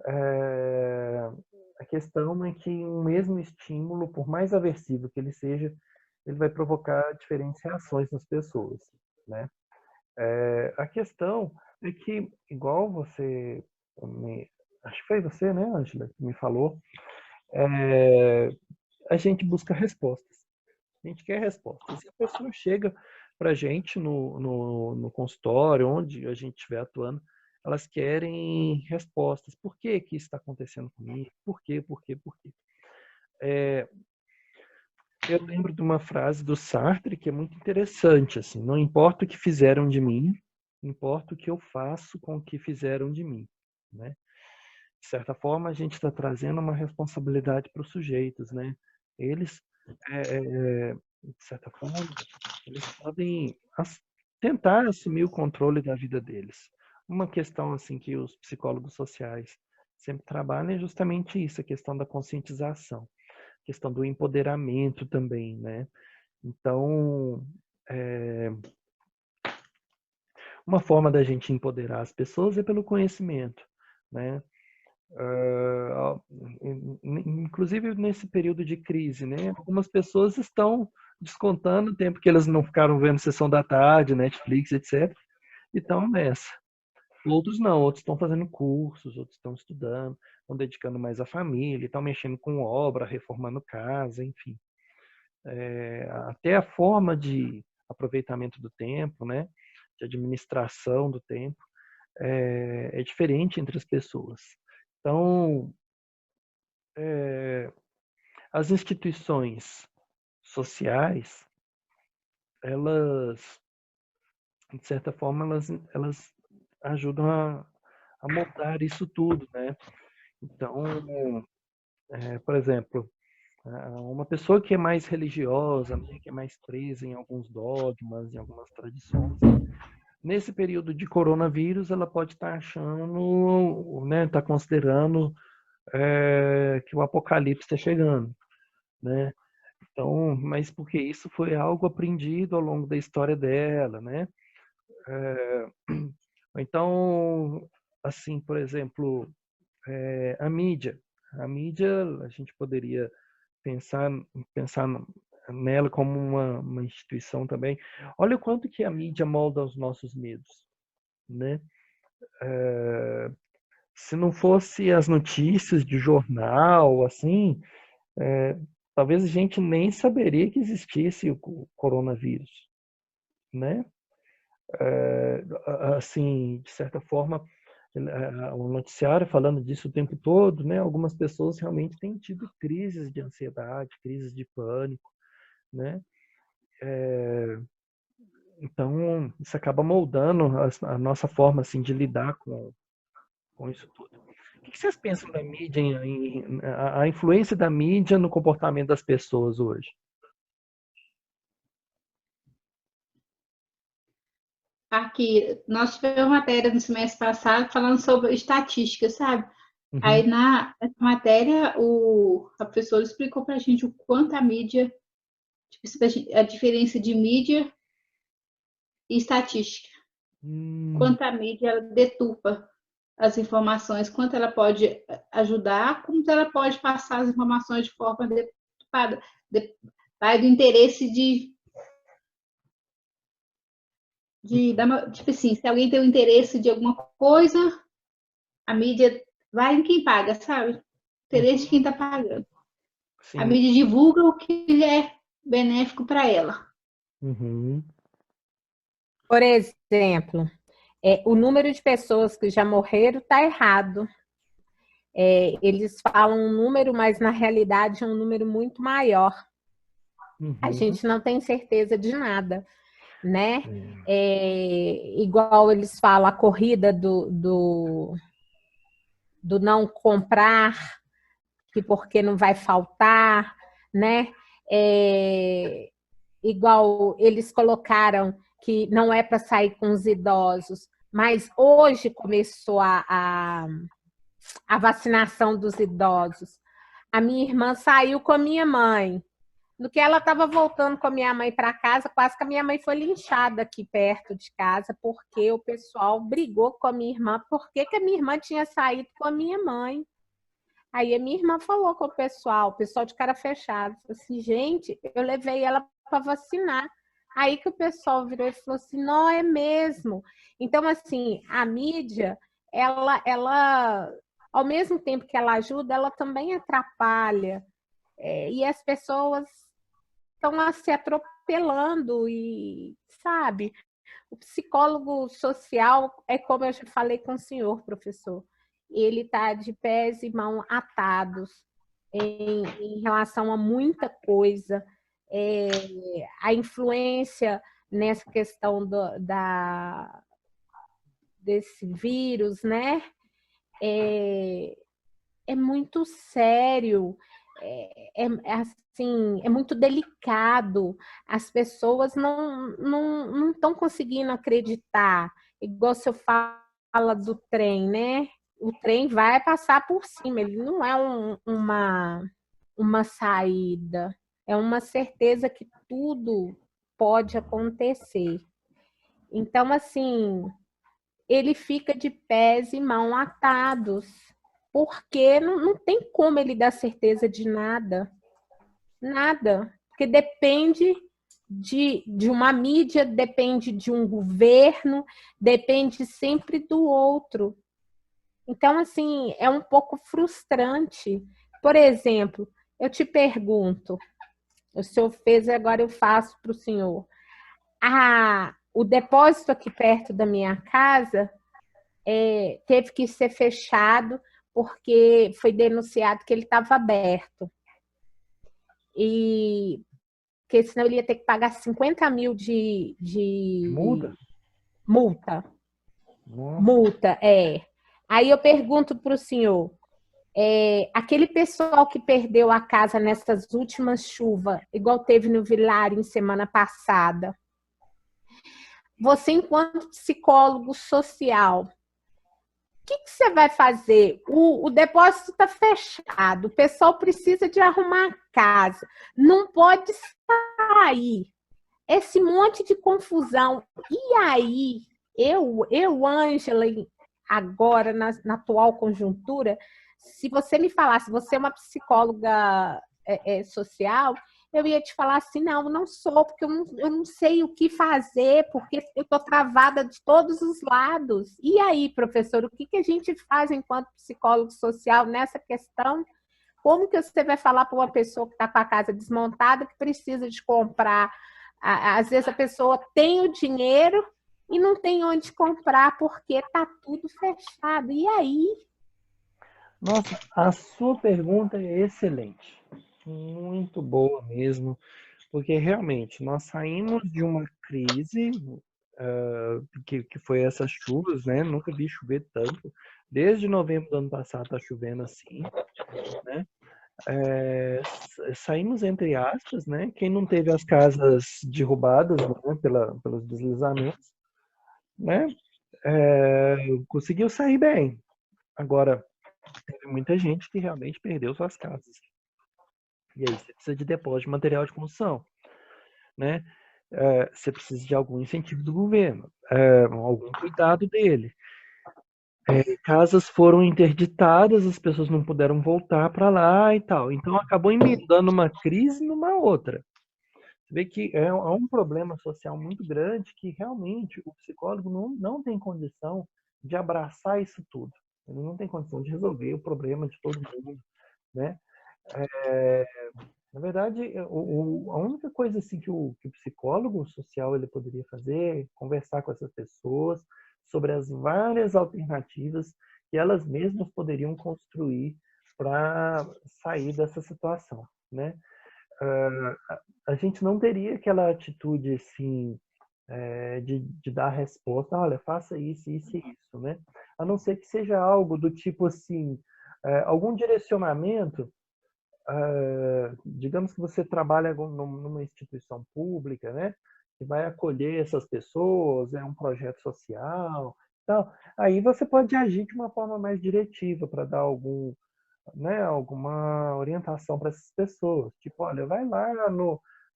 é, a questão é que um mesmo estímulo, por mais aversivo que ele seja, ele vai provocar diferentes reações nas pessoas, né? A questão é que, igual você, acho que foi você, né, Ângela, que me falou, é, a gente busca respostas. A gente quer respostas. E a pessoa chega para a gente no consultório, onde a gente estiver atuando, elas querem respostas. Por que que isso está acontecendo comigo? Por quê? Por quê? Por quê? Eu lembro de uma frase do Sartre que é muito interessante, assim, não importa o que fizeram de mim, importa o que eu faço com o que fizeram de mim, né? De certa forma, a gente está trazendo uma responsabilidade para os sujeitos, né? Eles, de certa forma, eles podem tentar assumir o controle da vida deles. Uma questão assim que os psicólogos sociais sempre trabalham é justamente isso, a questão da conscientização, a questão do empoderamento também, né? Então, uma forma da gente empoderar as pessoas é pelo conhecimento, né? Inclusive nesse período de crise, né? Algumas pessoas estão descontando o tempo que elas não ficaram vendo sessão da tarde, Netflix, etc. E estão nessa. Outros não, outros estão fazendo cursos, outros estão estudando, estão dedicando mais à família, estão mexendo com obra, reformando casa, enfim. Até a forma de aproveitamento do tempo, né? De administração do tempo, é diferente entre as pessoas. Então, as instituições sociais, elas, de certa forma, elas ajudam a moldar isso tudo, né? Então, por exemplo, uma pessoa que é mais religiosa, né, que é mais presa em alguns dogmas, em algumas tradições, nesse período de coronavírus, ela pode estar achando, né, está considerando que o apocalipse está chegando, né? Então, mas porque isso foi algo aprendido ao longo da história dela, né? É, então, assim, por exemplo, a mídia. A mídia, a gente poderia pensar, pensar nela como uma instituição também. Olha o quanto que a mídia molda os nossos medos, né? Se não fosse as notícias de jornal, assim, talvez a gente nem saberia que existisse o coronavírus, né? Assim, de certa forma, o noticiário falando disso o tempo todo, né? Algumas pessoas realmente têm tido crises de ansiedade, crises de pânico, né? Então, isso acaba moldando a nossa forma assim de lidar com isso tudo. O que vocês pensam da mídia, a influência da mídia no comportamento das pessoas hoje? Aqui, nós tivemos uma matéria no semestre passado falando sobre estatística, sabe? Uhum, Aí na matéria, a professora explicou para a gente o quanto a mídia, tipo, a diferença de mídia e estatística. hum, Quanto a mídia ela deturpa as informações, quanto ela pode ajudar, como ela pode passar as informações de forma deturpada. Vai do interesse tipo assim, se alguém tem o interesse de alguma coisa, a mídia vai em quem paga, sabe? Interesse de quem uhum, está pagando. A sim. mídia divulga o que é benéfico para ela. Uhum, Por exemplo, o número de pessoas que já morreram está errado. Eles falam um número, mas na realidade é um número muito maior. A uhum, gente não tem certeza de nada, né? sim. Igual eles falam, a corrida do não comprar, que porque não vai faltar, né? Igual eles colocaram que não é para sair com os idosos, mas hoje começou a vacinação dos idosos. A minha irmã saiu com a minha mãe. No que ela estava voltando com a minha mãe para casa, quase que a minha mãe foi linchada aqui perto de casa, porque o pessoal brigou com a minha irmã, porque que a minha irmã tinha saído com a minha mãe. Aí a minha irmã falou com o pessoal de cara fechada, falou assim, gente, eu levei ela para vacinar. Aí que o pessoal virou e falou assim, não é mesmo. Então, assim, a mídia, ela, ao mesmo tempo que ela ajuda, ela também atrapalha. E as pessoas estão se atropelando e, sabe, o psicólogo social é como eu já falei com o senhor, professor, ele está de pés e mãos atados em relação a muita coisa, a influência nessa questão desse vírus, né? É muito sério, assim, é muito delicado. As pessoas não estão conseguindo acreditar. Igual se eu fala do trem, né? O trem vai passar por cima, ele não é uma saída, é uma certeza que tudo pode acontecer. Então, assim, ele fica de pés e mãos atados, porque não tem como ele dar certeza de nada. Nada. Porque depende de uma mídia, depende de um governo, depende sempre do outro. Então, assim, é um pouco frustrante. Por exemplo, eu te pergunto, o senhor fez, agora eu faço para o senhor. O depósito aqui perto da minha casa teve que ser fechado porque foi denunciado que ele estava aberto. E porque senão ele ia ter que pagar 50 mil de Muda? multa. Nossa. Multa, Aí eu pergunto para o senhor, aquele pessoal que perdeu a casa nessas últimas chuvas, igual teve no Vilarinho semana passada, você, enquanto psicólogo social, que você vai fazer? O depósito está fechado, o pessoal precisa de arrumar a casa, não pode sair. Esse monte de confusão. E aí, Ângela, agora, na atual conjuntura, se você me falasse, você é uma psicóloga social, eu ia te falar assim, não sou, porque eu não sei o que fazer, porque eu estou travada de todos os lados. E aí, professor, o que a gente faz enquanto psicólogo social nessa questão? Como que você vai falar para uma pessoa que está com a casa desmontada, que precisa de comprar? Às vezes a pessoa tem o dinheiro e não tem onde comprar porque está tudo fechado. E aí? Nossa, a sua pergunta é excelente. Muito boa mesmo, porque realmente nós saímos de uma crise que foi essas chuvas, né? Nunca vi chover tanto. Desde novembro do ano passado está chovendo assim, né? Saímos entre aspas, né? Quem não teve as casas derrubadas, né, pelos deslizamentos, né? Conseguiu sair bem. Agora, teve muita gente que realmente perdeu suas casas. E aí você precisa de depósito de material de construção, né? Você precisa de algum incentivo do governo, algum cuidado dele. Casas foram interditadas, as pessoas não puderam voltar para lá e tal. Então acabou emendando uma crise numa outra. Você vê que é um problema social muito grande que realmente o psicólogo não tem condição de abraçar isso tudo. Ele não tem condição de resolver o problema de todo mundo, né? Na verdade, a única coisa assim que o psicólogo social ele poderia fazer é conversar com essas pessoas sobre as várias alternativas que elas mesmas poderiam construir para sair dessa situação, né? A gente não teria aquela atitude assim de dar resposta, olha, faça isso, isso e isso, né? A não ser que seja algo do tipo assim, algum direcionamento. Digamos que você trabalha numa instituição pública, né? Que vai acolher essas pessoas, é um projeto social, então, aí você pode agir de uma forma mais diretiva para dar né, alguma orientação para essas pessoas. Tipo, olha, vai lá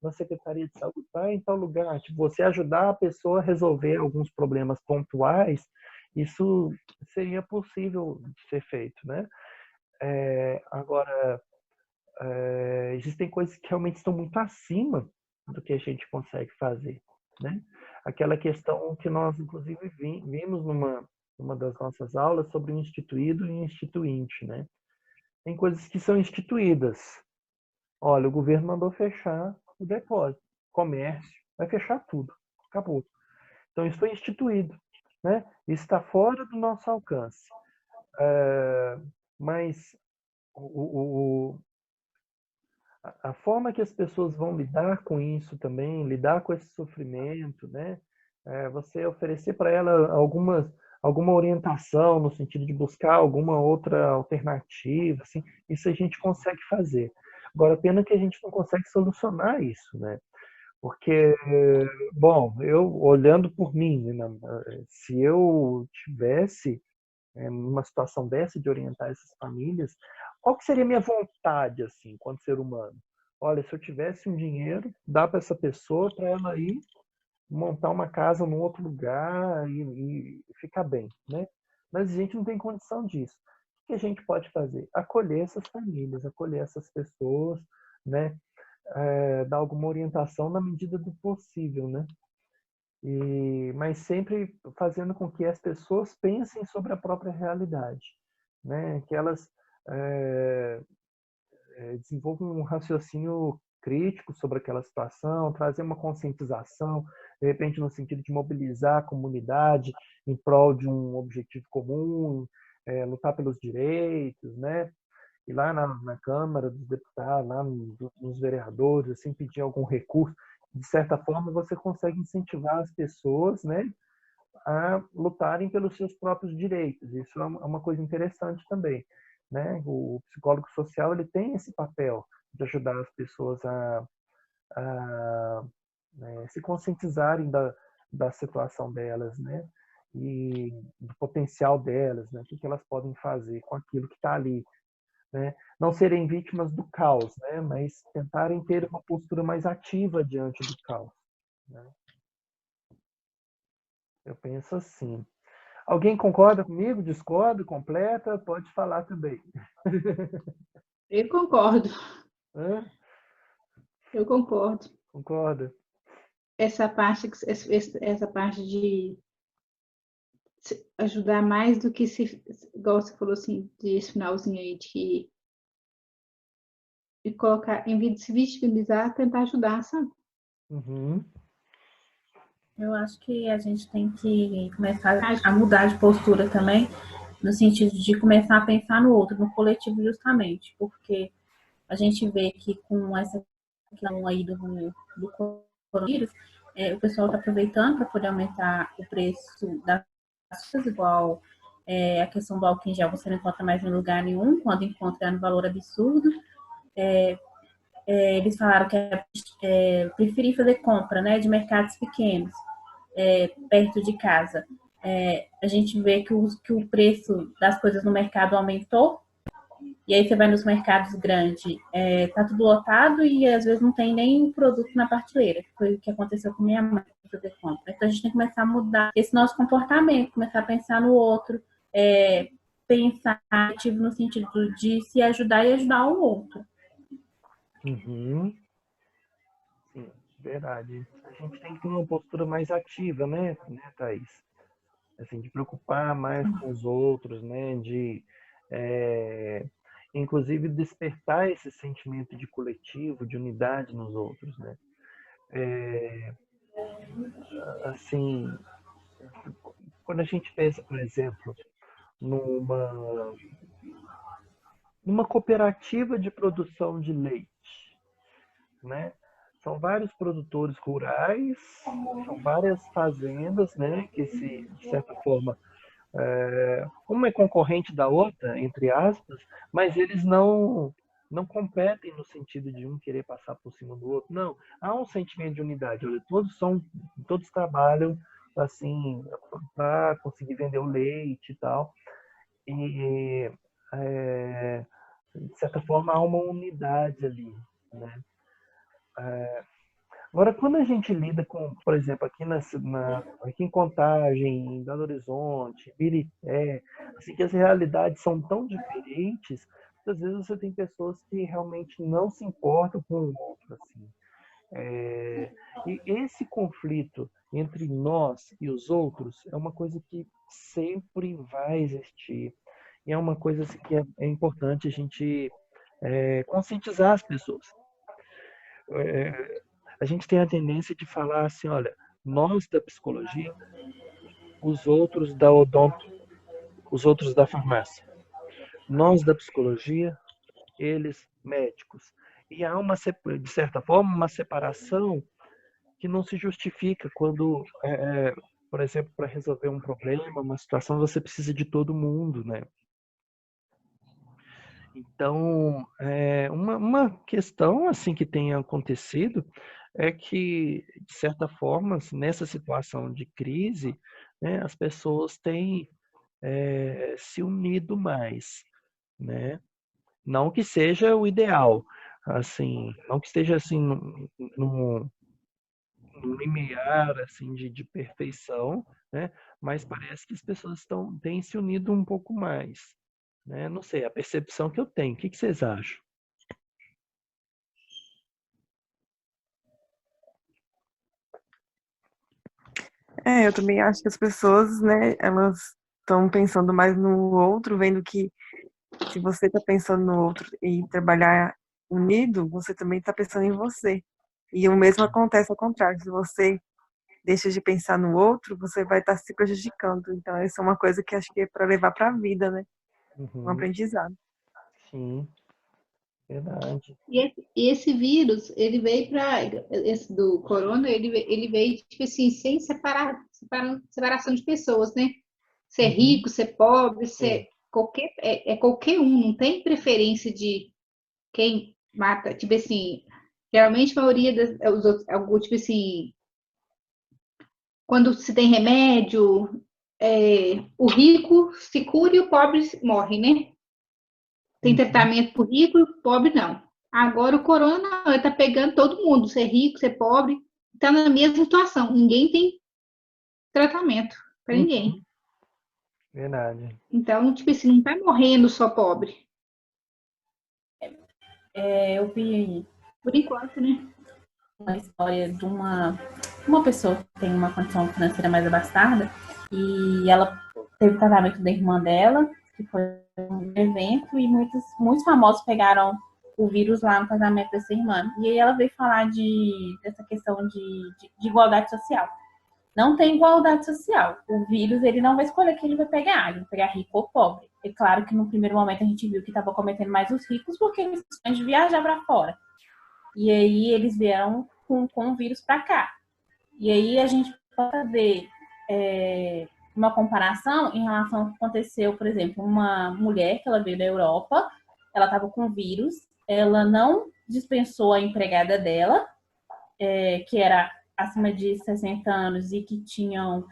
na Secretaria de Saúde, vai em tal lugar. Tipo, você ajudar a pessoa a resolver alguns problemas pontuais, isso seria possível de ser feito, né? Agora, existem coisas que realmente estão muito acima do que a gente consegue fazer, né? Aquela questão que nós, inclusive, vimos numa das nossas aulas sobre o instituído e o instituinte, né? Tem coisas que são instituídas. Olha, o governo mandou fechar o depósito, comércio, vai fechar tudo, acabou. Então, isso foi instituído, né? Isso está fora do nosso alcance. Mas a forma que as pessoas vão lidar com isso também, lidar com esse sofrimento, né? Você oferecer para ela alguma orientação no sentido de buscar alguma outra alternativa, assim, isso a gente consegue fazer. Agora, pena que a gente não consegue solucionar isso, né? Porque, bom, eu olhando por mim, né, se eu tivesse numa situação dessa de orientar essas famílias, qual que seria a minha vontade, assim, enquanto ser humano? Olha, se eu tivesse um dinheiro, dá para essa pessoa para ela ir montar uma casa num outro lugar e ficar bem, né? Mas a gente não tem condição disso. O que a gente pode fazer? Acolher essas famílias, acolher essas pessoas, né? Dar alguma orientação na medida do possível, né? Mas sempre fazendo com que as pessoas pensem sobre a própria realidade, né? Que elas desenvolvam um raciocínio crítico sobre aquela situação, trazer uma conscientização, de repente no sentido de mobilizar a comunidade em prol de um objetivo comum, lutar pelos direitos, né? E lá na Câmara dos Deputados, lá nos vereadores, assim, pedir algum recurso. De certa forma, você consegue incentivar as pessoas, né, a lutarem pelos seus próprios direitos. Isso é uma coisa interessante também, né? O psicólogo social ele tem esse papel de ajudar as pessoas a se conscientizarem da situação delas, né? E do potencial delas, né? O que elas podem fazer com aquilo que está ali, né? Não serem vítimas do caos, né? Mas tentarem ter uma postura mais ativa diante do caos, né? Eu penso assim. Alguém concorda comigo? Discorda? Completa? Pode falar também. Eu concordo, Hã? eu concordo. Concorda? Essa parte de ajudar mais do que igual você falou assim, desse finalzinho aí, de colocar, em vez de se visibilizar, tentar ajudar, sabe? Uhum. Eu acho que a gente tem que começar a mudar de postura também, no sentido de começar a pensar no outro, no coletivo justamente, porque a gente vê que com essa questão aí do coronavírus, o pessoal está aproveitando para poder aumentar o preço das coisas, igual a questão do álcool em gel, você não encontra mais em lugar nenhum, quando encontra é no valor absurdo. Eles falaram que preferir fazer compra, né, de mercados pequenos, perto de casa. A gente vê que o preço das coisas no mercado aumentou, e aí você vai nos mercados grandes, tá tudo lotado e às vezes não tem nem produto na prateleira, que foi o que aconteceu com minha mãe fazer compra. Então a gente tem que começar a mudar esse nosso comportamento, começar a pensar no outro, pensar ativo no sentido de se ajudar e ajudar o outro. Uhum. Sim, verdade. A gente tem que ter uma postura mais ativa, né, Thaís? Assim, de preocupar mais com os outros, né? De, inclusive, despertar esse sentimento de coletivo, de unidade nos outros, né? Assim, quando a gente pensa, por exemplo, numa, numa cooperativa de produção de leite, né? São vários produtores rurais, são várias fazendas, né? Que de certa forma, uma é concorrente da outra, entre aspas, mas eles não competem no sentido de um querer passar por cima do outro. Não, há um sentimento de unidade. Olha, todos trabalham assim para conseguir vender o leite e tal. E certa forma, há uma unidade ali, né? Agora, quando a gente lida com, por exemplo, aqui em Contagem, em Belo Horizonte, Birité, assim, que as realidades são tão diferentes, às vezes você tem pessoas que realmente não se importam com o outro, assim. E esse conflito entre nós e os outros é uma coisa que sempre vai existir. E é uma coisa assim, que é importante a gente conscientizar as pessoas. A gente tem a tendência de falar assim, olha, nós da psicologia, os outros da odonto, os outros da farmácia. Nós da psicologia, eles médicos. E há de certa forma, uma separação que não se justifica quando, por exemplo, para resolver um problema, uma situação, você precisa de todo mundo, né? Então, uma questão assim que tem acontecido é que, de certa forma, assim, nessa situação de crise, né, as pessoas têm se unido mais, né? Não que seja o ideal, assim, não que esteja assim num limiar assim de perfeição, né? Mas parece que as pessoas têm se unido um pouco mais, né? Não sei, a percepção que eu tenho. O que vocês acham? Eu também acho que as pessoas, né, elas estão pensando mais no outro, vendo que se você está pensando no outro e trabalhar unido, você também está pensando em você. E o mesmo acontece ao contrário. Se você deixa de pensar no outro, você vai estar se prejudicando. Então, isso é uma coisa que acho que é para levar para a vida, né? Um Uhum, aprendizado. sim, verdade. E esse vírus, ele veio para esse do corona, ele veio tipo assim, sem separação de pessoas, né? Ser Uhum, rico, ser pobre, sim. ser qualquer qualquer um, não tem preferência de quem mata, tipo assim, geralmente a maioria os outros, tipo assim, quando se tem remédio, o rico se cura e o pobre morre, né? Tem Uhum, tratamento para o rico e o pobre não. Agora o corona está pegando todo mundo, ser rico, ser pobre, está na mesma situação. Ninguém tem tratamento para ninguém. uhum, verdade. Então, tipo assim, não está morrendo só pobre, Eu vi por enquanto, né? uma história de uma pessoa que tem uma condição financeira mais abastada e ela teve o casamento da irmã dela, que foi um evento, e muitos famosos pegaram o vírus lá no casamento dessa irmã. E aí ela veio falar dessa questão de igualdade social. Não tem igualdade social. O vírus, ele não vai escolher quem ele vai pegar. Ele vai pegar rico ou pobre. É claro que no primeiro momento a gente viu que estava cometendo mais os ricos porque eles têm de viajar para fora. E aí eles vieram com o vírus para cá. E aí a gente pode fazer uma comparação em relação ao que aconteceu, por exemplo, uma mulher que ela veio da Europa, ela estava com vírus, ela não dispensou a empregada dela, que era acima de 60 anos e que tinham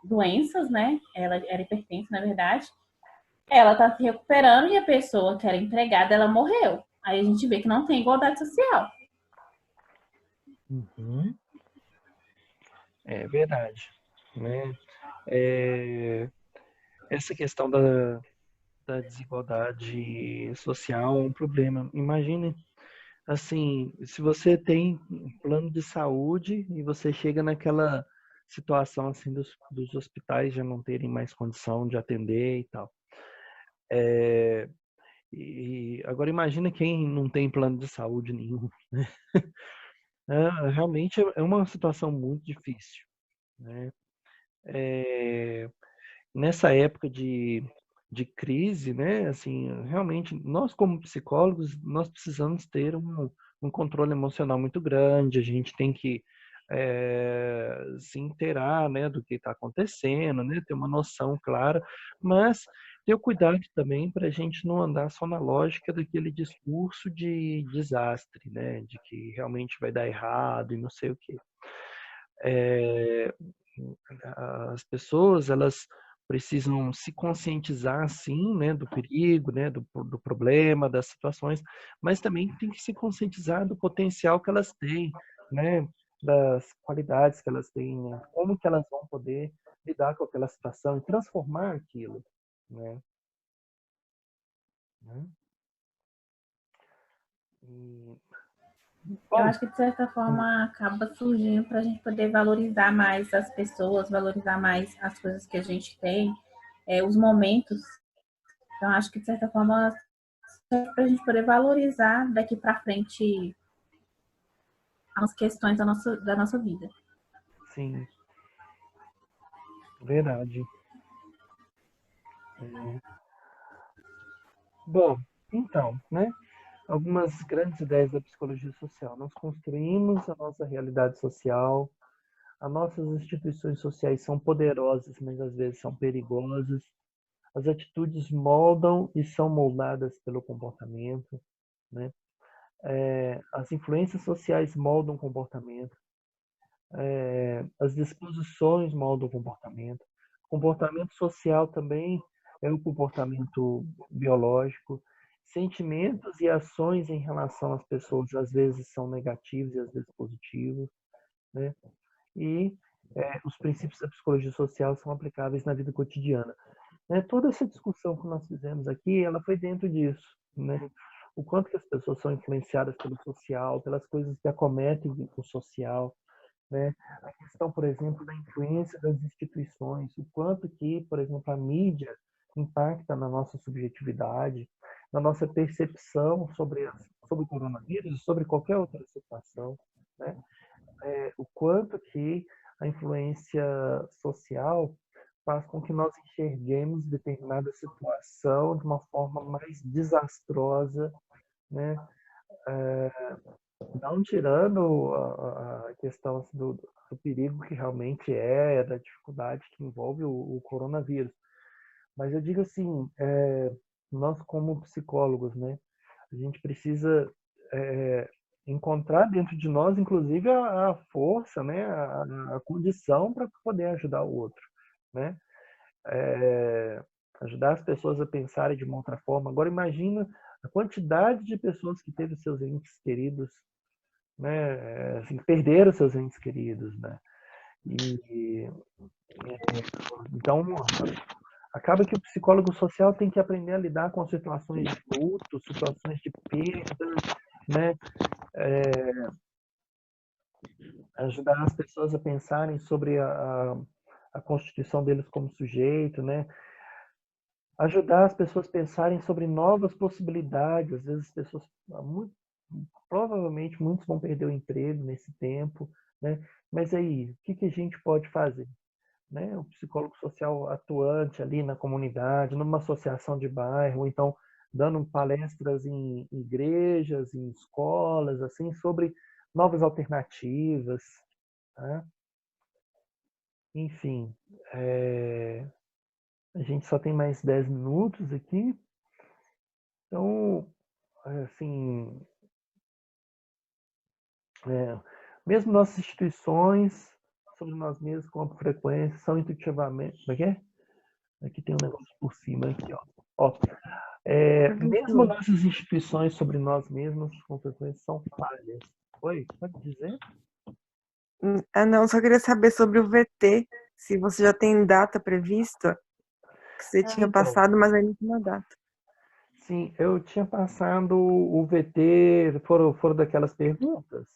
doenças, né? Ela era hipertensa, na verdade. Ela está se recuperando e a pessoa que era empregada, ela morreu. Aí a gente vê que não tem igualdade social. Uhum, é verdade, né? É, essa questão da desigualdade social é um problema. Imagine, assim, se você tem um plano de saúde e você chega naquela situação assim dos hospitais já não terem mais condição de atender e tal. E agora imagina quem não tem plano de saúde nenhum, né? Realmente é uma situação muito difícil, né? Nessa época de crise, né? Assim, realmente, nós como psicólogos, nós precisamos ter um controle emocional muito grande, a gente tem que se inteirar, né, do que está acontecendo, né? Ter uma noção clara, mas ter o cuidado também para a gente não andar só na lógica daquele discurso de desastre, né? De que realmente vai dar errado e não sei o quê. É, as pessoas, elas precisam se conscientizar, sim, né, do perigo, né, do problema, das situações, mas também tem que se conscientizar do potencial que elas têm, né, das qualidades que elas têm, né, como que elas vão poder lidar com aquela situação e transformar aquilo, né? Né? E, Eu bom, acho que, de certa forma, acaba surgindo para a gente poder valorizar mais as pessoas, valorizar mais as coisas que a gente tem, os momentos. Então, acho que, de certa forma, para a gente poder valorizar daqui para frente as questões da nossa vida. sim, verdade. É. Bom, então, né? Algumas grandes ideias da psicologia social. Nós construímos a nossa realidade social, as nossas instituições sociais são poderosas, mas às vezes são perigosas. As atitudes moldam e são moldadas pelo comportamento, né? As influências sociais moldam o comportamento. As disposições moldam o comportamento. O comportamento social também é o comportamento biológico. Sentimentos e ações em relação às pessoas às vezes são negativos e às vezes positivos, né? E os princípios da psicologia social são aplicáveis na vida cotidiana. Né? Toda essa discussão que nós fizemos aqui, ela foi dentro disso, né? O quanto que as pessoas são influenciadas pelo social, pelas coisas que acometem o social, né? A questão, por exemplo, da influência das instituições, o quanto que, por exemplo, a mídia impacta na nossa subjetividade, na nossa percepção sobre o coronavírus e sobre qualquer outra situação, né? O quanto que a influência social faz com que nós enxerguemos determinada situação de uma forma mais desastrosa, né? Não tirando a questão assim, do perigo que realmente da dificuldade que envolve o coronavírus. Mas eu digo assim, nós como psicólogos, né, a gente precisa encontrar dentro de nós, inclusive, a força, né, a condição para poder ajudar o outro, né? Ajudar as pessoas a pensarem de uma outra forma. Agora imagina a quantidade de pessoas que teve seus entes queridos, né, assim, perderam seus entes queridos, né? E então acaba que o psicólogo social tem que aprender a lidar com situações de luto, situações de perda, né? Ajudar as pessoas a pensarem sobre a constituição deles como sujeito, né? Ajudar as pessoas a pensarem sobre novas possibilidades. Às vezes as pessoas, provavelmente muitos vão perder o emprego nesse tempo, né? Mas aí, o que a gente pode fazer? Né? O psicólogo social atuante ali na comunidade, numa associação de bairro, ou então dando palestras em igrejas, em escolas, assim, sobre novas alternativas, tá? Enfim, a gente só tem mais 10 minutos aqui, então, assim, mesmo nossas instituições, sobre nós mesmos, com frequência, são intuitivamente. Como é que é? Aqui tem um negócio por cima, aqui, ó. Mesmo nossas instituições sobre nós mesmos, com frequência, são falhas. Oi, pode dizer? Não, só queria saber sobre o VT, se você já tem data prevista, que você tinha Então, passado, mas ainda não tinha data. sim, eu tinha passado o VT, foram daquelas perguntas?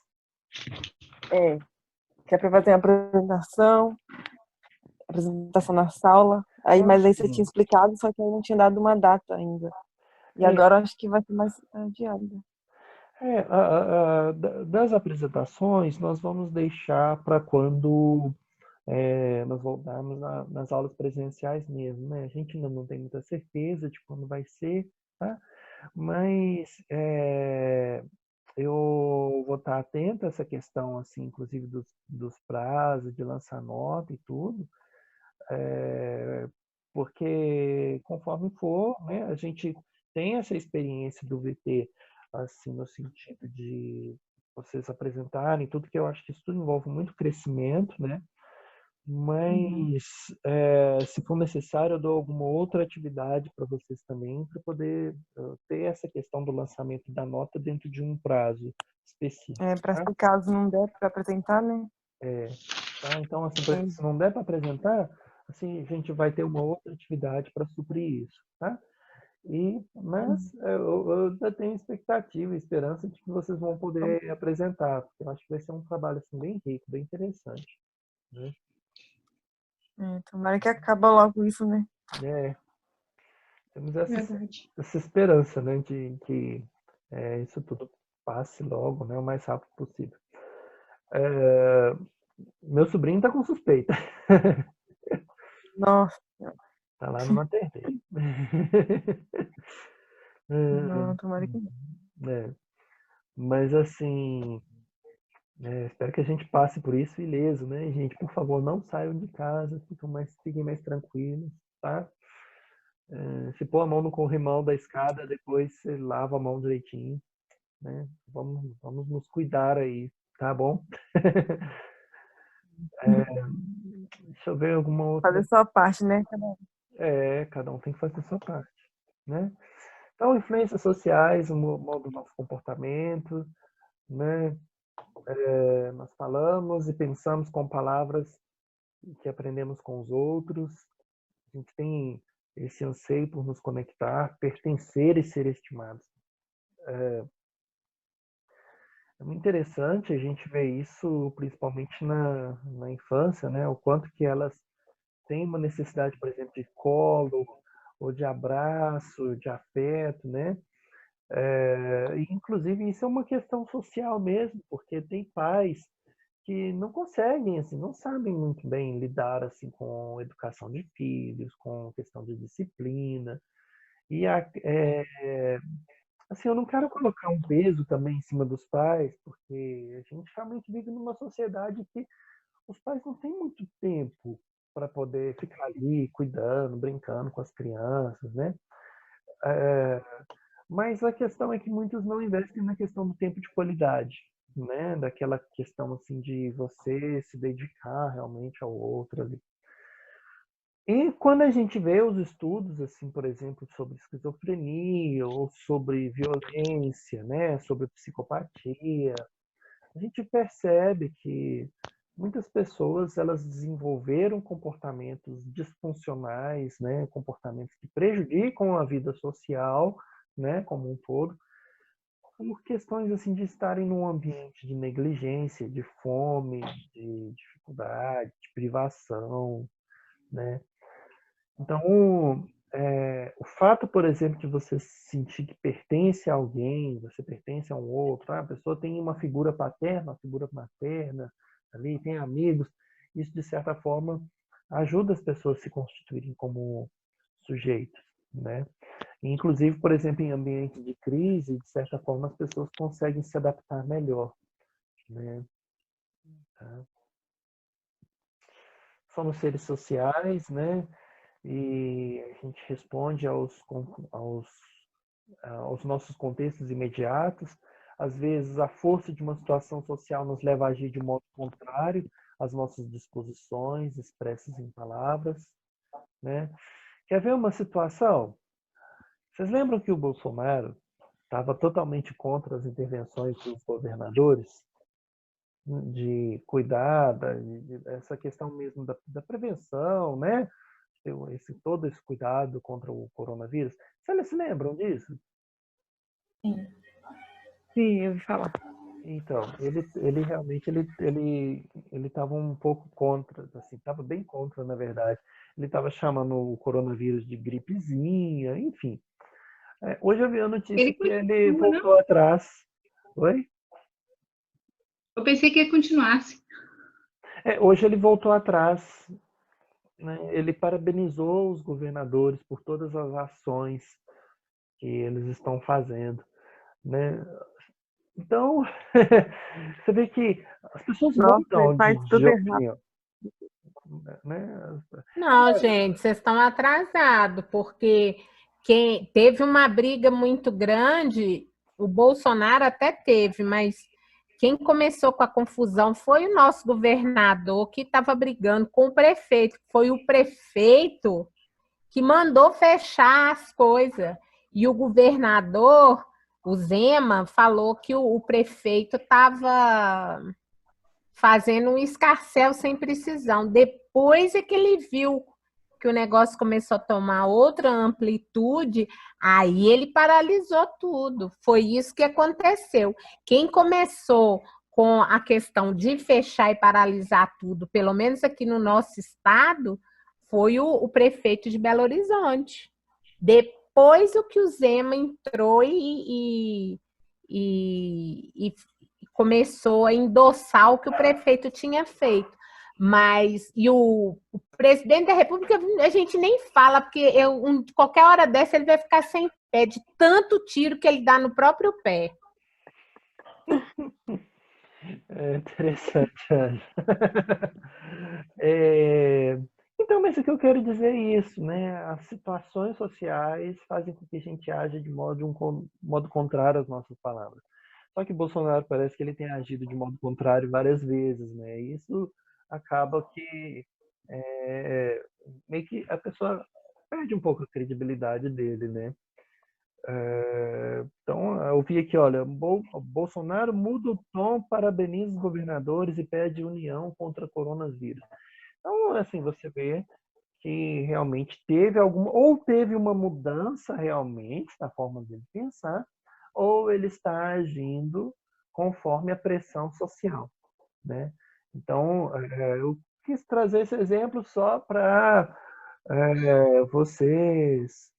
Que é para fazer a apresentação na sala, aí, mas aí você tinha Sim. explicado, só que eu não tinha dado uma data ainda. E agora acho que vai ser mais adiado. Das apresentações, nós vamos deixar para quando nós voltarmos nas aulas presenciais mesmo, né? A gente ainda não tem muita certeza de quando vai ser, tá? Mas eu vou estar atento a essa questão, assim, inclusive dos prazos de lançar nota e tudo, porque conforme for, né, a gente tem essa experiência do VT, assim, no sentido de vocês apresentarem tudo, que eu acho que isso tudo envolve muito crescimento, né? Mas, se for necessário, eu dou alguma outra atividade para vocês também, para poder ter essa questão do lançamento da nota dentro de um prazo específico. Para Tá? se caso não der para apresentar, né? Tá? Então, assim, por exemplo, se não der para apresentar, assim, a gente vai ter uma outra atividade para suprir isso. Tá? Mas eu ainda tenho expectativa e esperança de que vocês vão poder apresentar, porque eu acho que vai ser um trabalho assim, bem rico, bem interessante. Né? Tomara que acabe logo isso, né? Temos Verdade. essa esperança, né, de que isso tudo passe logo, né, o mais rápido possível. Meu sobrinho está com suspeita. Nossa, Tá lá no maternidade. não, tomara que não. Mas assim, espero que a gente passe por isso ileso, né, gente? Por favor, não saiam de casa, fiquem mais tranquilos, tá? Se pôr a mão no corrimão da escada, depois você lava a mão direitinho, né? Vamos nos cuidar aí, tá bom? Deixa eu ver alguma outra. Fazer sua parte, né? Cada um tem que fazer a sua parte, né? Então, influências sociais, o modo do nosso comportamento, né? Nós falamos e pensamos com palavras que aprendemos com os outros. A gente tem esse anseio por nos conectar, pertencer e ser estimados. É muito interessante a gente ver isso, principalmente na infância, né? O quanto que elas têm uma necessidade, por exemplo, de colo, ou de abraço, de afeto, né? E, inclusive, isso é uma questão social mesmo, porque tem pais que não conseguem, assim, não sabem muito bem lidar assim com a educação de filhos, com questão de disciplina. E assim, eu não quero colocar um peso também em cima dos pais, porque a gente realmente vive numa sociedade que os pais não têm muito tempo para poder ficar ali cuidando, brincando com as crianças, né? Mas a questão é que muitos não investem na questão do tempo de qualidade, né? Daquela questão assim de você se dedicar realmente ao outro ali. E quando a gente vê os estudos, assim, por exemplo, sobre esquizofrenia ou sobre violência, né, sobre psicopatia, a gente percebe que muitas pessoas elas desenvolveram comportamentos disfuncionais, né, comportamentos que prejudicam a vida social, né, como um todo, por questões assim de estarem num ambiente de negligência, de fome, de dificuldade, de privação, né? Então, o fato, por exemplo, de você sentir que pertence a alguém, você pertence a um outro, a pessoa tem uma figura paterna, uma figura materna, ali tem amigos, isso de certa forma ajuda as pessoas a se constituírem como sujeitos, né? Inclusive, por exemplo, em ambientes de crise, de certa forma as pessoas conseguem se adaptar melhor, né? Tá? Somos seres sociais, né? E a gente responde aos nossos contextos imediatos. Às vezes, a força de uma situação social nos leva a agir de modo contrário às nossas disposições expressas em palavras, né? Quer ver uma situação? Vocês lembram que o Bolsonaro estava totalmente contra as intervenções dos governadores de cuidar dessa questão mesmo da prevenção, né? Todo esse cuidado contra o coronavírus. Vocês se lembram disso? Sim, eu ouvi falar. Então, ele realmente ele estava um pouco contra, assim, estava bem contra, na verdade. Ele estava chamando o coronavírus de gripezinha, enfim. Hoje eu vi a notícia que ele voltou atrás. Oi? Eu pensei que ia continuasse. Hoje ele voltou atrás, né? Ele parabenizou os governadores por todas as ações que eles estão fazendo, né? Então, você vê que as pessoas mudam faz de tudo opinião. Né? Não, gente, vocês estão atrasados, porque quem teve uma briga muito grande, o Bolsonaro até teve, mas Quem começou com a confusão foi o nosso governador, que estava brigando com o prefeito. Foi o prefeito que mandou fechar as coisas. E o governador, o Zema, falou que o prefeito estava fazendo um escarcéu sem precisão. Depois é que ele viu que o negócio começou a tomar outra amplitude, aí ele paralisou tudo. Foi isso que aconteceu. Quem começou com a questão de fechar e paralisar tudo, pelo menos aqui no nosso estado, foi o prefeito de Belo Horizonte. Depois o que o Zema entrou e começou a endossar o que o prefeito tinha feito. Mas, e o presidente da República, a gente nem fala, porque qualquer hora dessa ele vai ficar sem pé, de tanto tiro que ele dá no próprio pé. É interessante, Ângela. Então, mas o que eu quero dizer é isso, né? As situações sociais fazem com que a gente aja de modo contrário às nossas palavras. Só que Bolsonaro parece que ele tem agido de modo contrário várias vezes, né? E isso acaba que meio que a pessoa perde um pouco a credibilidade dele, né? Então, eu vi aqui, olha, Bolsonaro muda o tom, parabeniza os governadores e pede união contra coronavírus. Então, assim, você vê que realmente teve uma mudança realmente na forma dele pensar, ou ele está agindo conforme a pressão social, né? Então, eu quis trazer esse exemplo só para vocês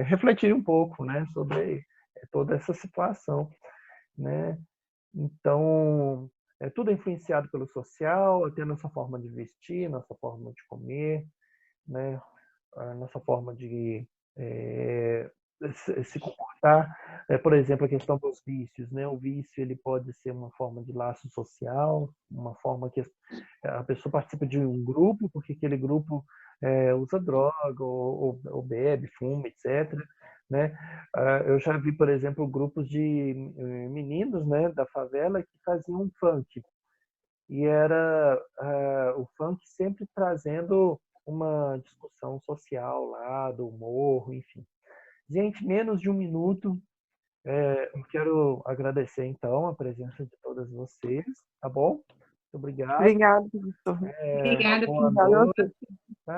refletirem um pouco, né, sobre toda essa situação, né? Então, tudo é influenciado pelo social, até nossa forma de vestir, nossa forma de comer, né? A nossa forma de se comportar. Por exemplo, a questão dos vícios, né? O vício ele pode ser uma forma de laço social, uma forma que a pessoa participa de um grupo, porque aquele grupo usa droga, ou bebe, fuma, etc. Né? Eu já vi, por exemplo, grupos de meninos, né, da favela que faziam funk. E era o funk sempre trazendo uma discussão social lá, do humor, enfim. Gente, menos de um minuto. Eu quero agradecer, então, a presença de todas vocês, tá bom? Muito obrigado. Obrigada, professor. Obrigada, Boa Obrigada a noite. você.